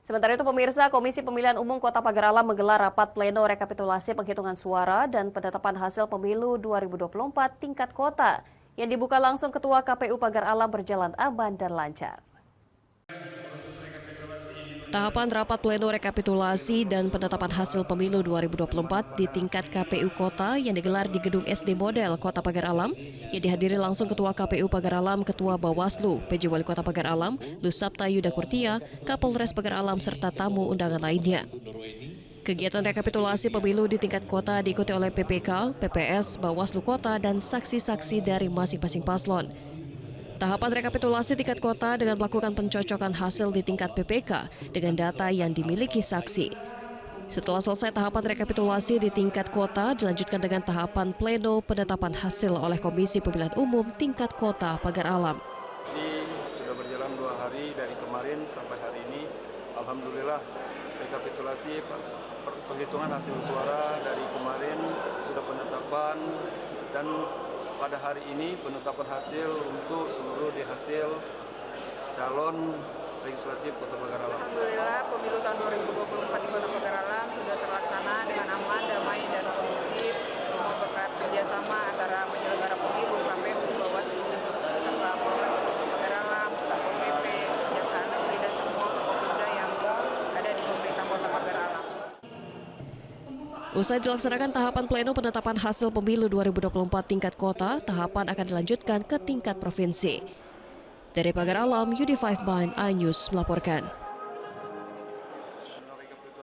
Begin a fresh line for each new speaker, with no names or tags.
Sementara itu pemirsa, Komisi Pemilihan Umum Kota Pagar Alam menggelar rapat pleno rekapitulasi penghitungan suara dan penetapan hasil pemilu 2024 tingkat kota yang dibuka langsung Ketua KPU Pagar Alam berjalan aman dan lancar. Tahapan rapat pleno rekapitulasi dan penetapan hasil pemilu 2024 di tingkat KPU Kota yang digelar di Gedung SD Model Kota Pagar Alam yang dihadiri langsung Ketua KPU Pagar Alam, Ketua Bawaslu, PJ Wali Kota Pagar Alam, Lusapta Yuda Kurtia, Kapolres Pagar Alam serta tamu undangan lainnya. Kegiatan rekapitulasi pemilu di tingkat kota diikuti oleh PPK, PPS, Bawaslu Kota, dan saksi-saksi dari masing-masing paslon. Tahapan rekapitulasi tingkat kota dengan melakukan pencocokan hasil di tingkat PPK dengan data yang dimiliki saksi. Setelah selesai tahapan rekapitulasi di tingkat kota, dilanjutkan dengan tahapan pleno penetapan hasil oleh Komisi Pemilihan Umum tingkat kota Pagar Alam.
Sudah berjalan 2 hari dari kemarin sampai hari ini. Alhamdulillah rekapitulasi penghitungan hasil suara dari kemarin sudah penetapan dan pada hari ini penetapan hasil untuk seluruh di hasil calon legislatif Kota Pagar Alam.
Alhamdulillah pemilu tahun 2024 di Kota Pagar Alam sudah terlaksana dengan aman, damai, dan kondusif. Semua berkat kerjasama antara penyelenggara pemilu, KPU, Bawaslu, serta Polres Pagar Alam, Satpol PP, Kejaksaan Negeri, dan semua pemuda yang ada di pemerintah Kota Pagar Alam.
Usai dilaksanakan tahapan pleno penetapan hasil pemilu 2024 tingkat kota, tahapan akan dilanjutkan ke tingkat provinsi. Dari Pagar Alam, Yudi 5 Bind, iNews melaporkan.